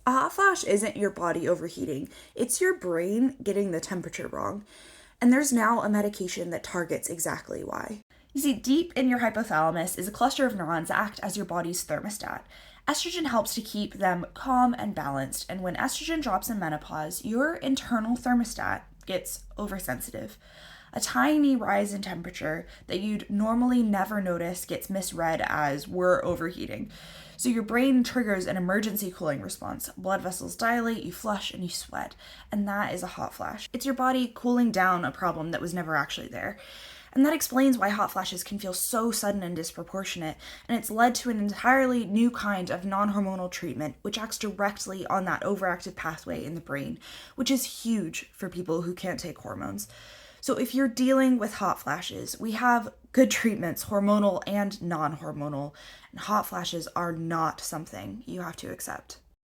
A hot flash isn't your body overheating, it's your brain getting the temperature wrong. And there's now a medication that targets exactly why. You see, deep in your hypothalamus is a cluster of neurons that act as your body's thermostat. Estrogen helps to keep them calm and balanced, and when estrogen drops in menopause, your internal thermostat gets oversensitive. A tiny rise in temperature that you'd normally never notice gets misread as we're overheating. So your brain triggers an emergency cooling response. Blood vessels dilate, you flush, and you sweat. And that is a hot flash. It's your body cooling down a problem that was never actually there. And that explains why hot flashes can feel so sudden and disproportionate, and it's led to an entirely new kind of non-hormonal treatment, which acts directly on that overactive pathway in the brain, which is huge for people who can't take hormones. So if you're dealing with hot flashes, we have good treatments, hormonal and non-hormonal, and hot flashes are not something you have to accept.